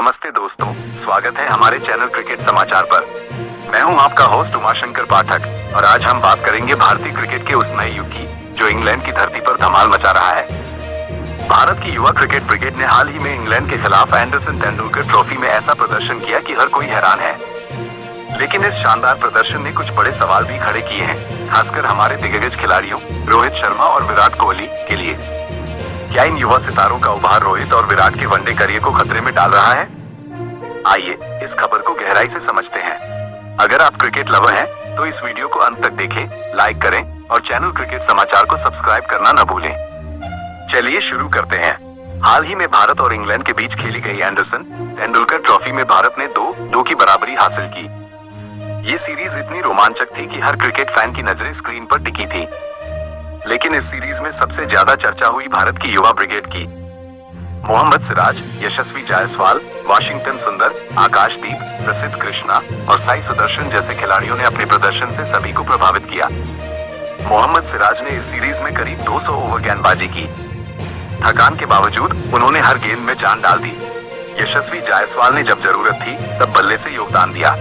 नमस्ते दोस्तों, स्वागत है हमारे चैनल क्रिकेट समाचार पर। मैं हूं आपका होस्ट उमाशंकर पाठक और आज हम बात करेंगे भारतीय क्रिकेट के उस नए युग की जो इंग्लैंड की धरती पर धमाल मचा रहा है। भारत की युवा क्रिकेट ब्रिगेड ने हाल ही में इंग्लैंड के खिलाफ एंडरसन तेंदुलकर ट्रॉफी में ऐसा प्रदर्शन किया कि हर कोई हैरान है। लेकिन इस शानदार प्रदर्शन ने कुछ बड़े सवाल भी खड़े किए हैं, खासकर हमारे दिग्गज खिलाड़ियों रोहित शर्मा और विराट कोहली के लिए। क्या इन युवा सितारों का उभार रोहित और विराट के वनडे करियर को खतरे में डाल रहा है? आइए इस खबर को गहराई से समझते हैं। अगर आप क्रिकेट लवर हैं, तो इस वीडियो को अंत तक देखें, लाइक करें और चैनल क्रिकेट समाचार को सब्सक्राइब करना न भूलें। चलिए शुरू करते हैं। हाल ही में भारत और इंग्लैंड के बीच खेली गई एंडरसन तेंदुलकर ट्रॉफी में भारत ने 2-2 की बराबरी हासिल की। ये सीरीज इतनी रोमांचक थी कि हर क्रिकेट फैन की नजरें स्क्रीन पर टिकी थी। लेकिन इस सीरीज में सबसे ज्यादा चर्चा हुई भारत की युवा ब्रिगेड की। मोहम्मद सिराज, यशस्वी जायसवाल, वाशिंगटन सुंदर, आकाशदीप, प्रसिद्ध कृष्णा और साई सुदर्शन जैसे खिलाड़ियों ने अपने प्रदर्शन से सभी को प्रभावित किया। मोहम्मद सिराज ने इस सीरीज में करीब 200 ओवर गेंदबाजी की। थकान के बावजूद उन्होंने हर गेंद में जान डाल दी। यशस्वी जायसवाल ने जब जरूरत थी तब बल्ले से योगदान दिया।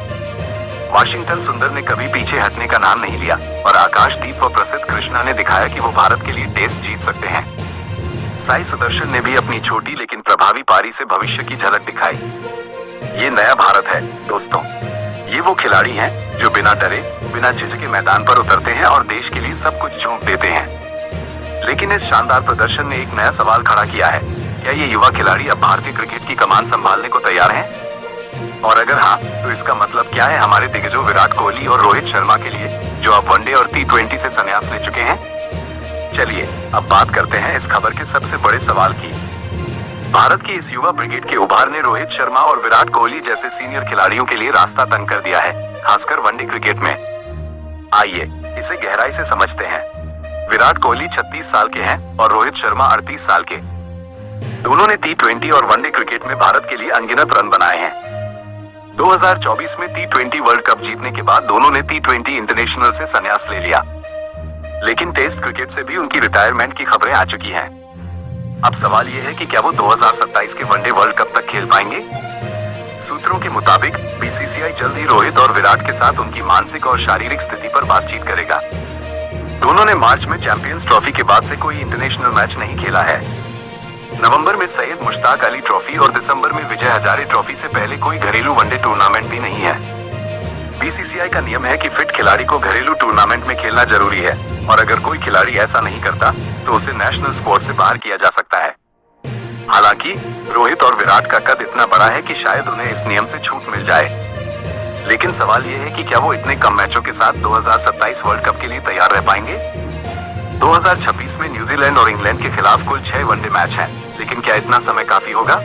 वाशिंगटन सुंदर ने कभी पीछे हटने का नाम नहीं लिया और आकाशदीप व प्रसिद्ध कृष्णा ने दिखाया कि वो भारत के लिए टेस्ट जीत सकते हैं। साई सुदर्शन ने भी अपनी छोटी लेकिन प्रभावी पारी से भविष्य की झलक दिखाई। ये नया भारत है दोस्तों। ये वो खिलाड़ी हैं जो बिना डरे, बिना झिझके मैदान पर उतरते हैं और देश के लिए सब कुछ झोंक देते हैं। लेकिन इस शानदार प्रदर्शन ने एक नया सवाल खड़ा किया है। क्या ये युवा खिलाड़ी अब भारतीय क्रिकेट की कमान संभालने को तैयार हैं? और अगर हाँ, तो इसका मतलब क्या है हमारे दिग्गजों विराट कोहली और रोहित शर्मा के लिए, जो अब वनडे और T20 से संन्यास ले चुके हैं? चलिए अब बात करते हैं इस खबर के सबसे बड़े सवाल की। भारत की इस युवा ब्रिगेड के उभार ने रोहित शर्मा और विराट कोहली जैसे सीनियर खिलाड़ियों के लिए रास्ता तंग कर दिया है, खासकर वनडे क्रिकेट में। आइए इसे गहराई से समझते हैं। विराट कोहली 36 साल के हैं और रोहित शर्मा 38 साल के। दोनों ने T20 और वनडे क्रिकेट में भारत के लिए अनगिनत रन बनाए हैं। 2024 में T20 वर्ल्ड कप जीतने के बाद दोनों ने T20 इंटरनेशनल से संन्यास ले लिया। लेकिन टेस्ट क्रिकेट से भी उनकी रिटायरमेंट की खबरें आ चुकी हैं। अब सवाल यह है कि क्या वो 2027 के वनडे वर्ल्ड कप तक खेल पाएंगे? सूत्रों के मुताबिक BCCI जल्द ही रोहित और विराट के साथ उनकी मानसिक और शारीरिक स्थिति पर बातचीत करेगा। दोनों ने मार्च में चैंपियंस ट्रॉफी के बाद से कोई इंटरनेशनल मैच नहीं खेला है। नवंबर में सैयद मुश्ताक अली ट्रॉफी और दिसंबर में विजय हजारे ट्रॉफी से पहले कोई घरेलू वनडे टूर्नामेंट भी नहीं है। BCCI का नियम है कि फिट खिलाड़ी को घरेलू टूर्नामेंट में खेलना जरूरी है और अगर कोई खिलाड़ी ऐसा नहीं करता तो उसे नेशनल स्क्वाड से बाहर किया जा सकता है। हालांकि रोहित और विराट का कद इतना बड़ा है कि शायद उन्हें इस नियम से छूट मिल जाए। लेकिन सवाल यह है कि क्या वो इतने कम मैचों के साथ 2027 वर्ल्ड कप के लिए तैयार रह पाएंगे? 2026 में न्यूजीलैंड और इंग्लैंड के खिलाफ कुल 6 वनडे मैच हैं, लेकिन क्या इतना समय काफी होगा?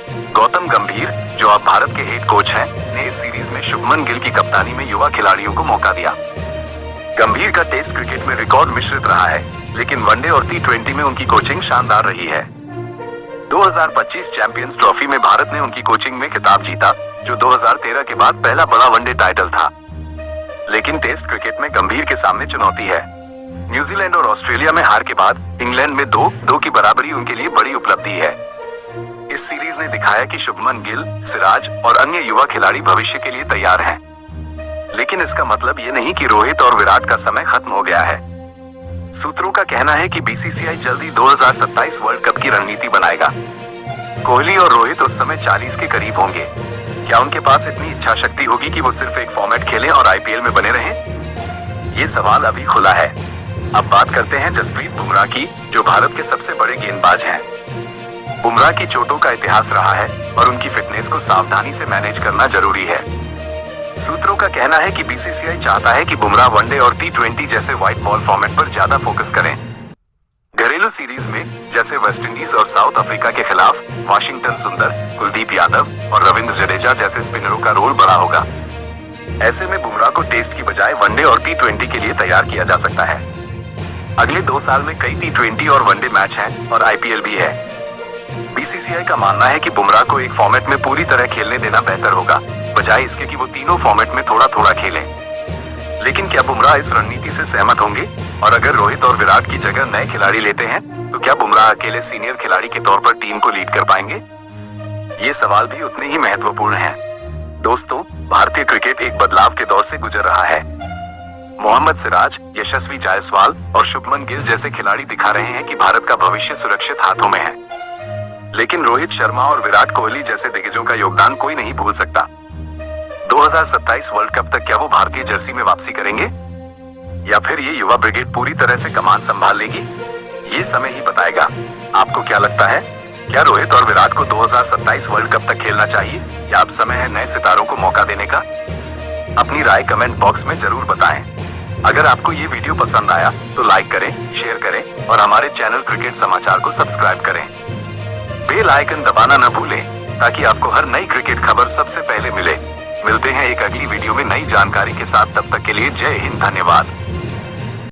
गौतम गंभीर, जो अब भारत के हेड कोच हैं, ने इस सीरीज में शुभमन गिल की कप्तानी में युवा खिलाड़ियों को मौका दिया। गंभीर का टेस्ट क्रिकेट में रिकॉर्ड मिश्रित रहा है, लेकिन वनडे और T20 में उनकी कोचिंग शानदार रही है। 2025 चैंपियंस ट्रॉफी में भारत ने उनकी कोचिंग में खिताब जीता, जो 2013 के बाद पहला बड़ा वनडे टाइटल था। लेकिन टेस्ट क्रिकेट में गंभीर के सामने चुनौती है। न्यूजीलैंड और ऑस्ट्रेलिया में हार के बाद इंग्लैंड में 2-2 की बराबरी उनके लिए बड़ी उपलब्धि है। इस सीरीज ने दिखाया कि शुभमन गिल, सिराज और अन्य युवा खिलाड़ी भविष्य के लिए तैयार हैं। लेकिन इसका मतलब ये नहीं कि रोहित और विराट का समय खत्म हो गया है। सूत्रों का कहना है कि BCCI जल्दी 2027 वर्ल्ड कप की रणनीति बनाएगा। कोहली और रोहित उस समय 40 के करीब होंगे। क्या उनके पास इतनी इच्छा शक्ति होगी कि वो सिर्फ एक फॉर्मेट खेलें और IPL में बने रहें? ये सवाल अभी खुला है। अब बात करते हैं जसप्रीत बुमराह की, जो भारत के सबसे बड़े गेंदबाज हैं। बुमराह की चोटों का इतिहास रहा है और उनकी फिटनेस को सावधानी से मैनेज करना जरूरी है। सूत्रों का कहना है कि BCCI चाहता है कि बुमराह वनडे और T20 जैसे व्हाइट बॉल फॉर्मेट पर ज्यादा फोकस करें। घरेलू सीरीज में जैसे वेस्टइंडीज और साउथ अफ्रीका के खिलाफ वाशिंगटन सुंदर, कुलदीप यादव और रविंद्र जडेजा जैसे स्पिनरों का रोल बड़ा होगा। ऐसे में बुमराह को टेस्ट की बजाय वनडे और T20 के लिए तैयार किया जा सकता है। अगले 2 साल में कई T20 और वनडे मैच हैं और IPL भी है। BCCI का मानना है कि बुमराह को एक फॉर्मेट में पूरी तरह खेलने देना बेहतर होगा, बजाय इसके कि वो तीनों फॉर्मेट में थोड़ा थोड़ा खेलें। लेकिन क्या बुमराह इस रणनीति से सहमत होंगे? और अगर रोहित और विराट की जगह नए खिलाड़ी लेते हैं, तो क्या बुमराह अकेले सीनियर खिलाड़ी के तौर पर टीम को लीड कर पाएंगे? ये सवाल भी उतने ही महत्वपूर्ण हैं। दोस्तों, भारतीय क्रिकेट एक बदलाव के दौर से गुजर रहा है। मोहम्मद सिराज, यशस्वी जायसवाल और शुभमन गिल जैसे खिलाड़ी दिखा रहे हैं कि भारत का भविष्य सुरक्षित हाथों में है। लेकिन रोहित शर्मा और विराट कोहली जैसे दिग्गजों का योगदान कोई नहीं भूल सकता। 2027 वर्ल्ड कप तक क्या वो भारतीय जर्सी में वापसी करेंगे, या फिर ये युवा ब्रिगेड पूरी तरह से कमान संभाल लेगी? ये समय ही बताएगा। आपको क्या लगता है, क्या रोहित और विराट को 2027 वर्ल्ड कप तक खेलना चाहिए, या अब समय है नए सितारों को मौका देने का? अपनी राय कमेंट बॉक्स में जरूर बताएं। अगर आपको ये वीडियो पसंद आया तो लाइक करें, शेयर करें और हमारे चैनल क्रिकेट समाचार को सब्सक्राइब करें। बेल आइकन दबाना न भूलें ताकि आपको हर नई क्रिकेट खबर सबसे पहले मिले। मिलते हैं एक अगली वीडियो में नई जानकारी के साथ। तब तक के लिए जय हिंद, धन्यवाद।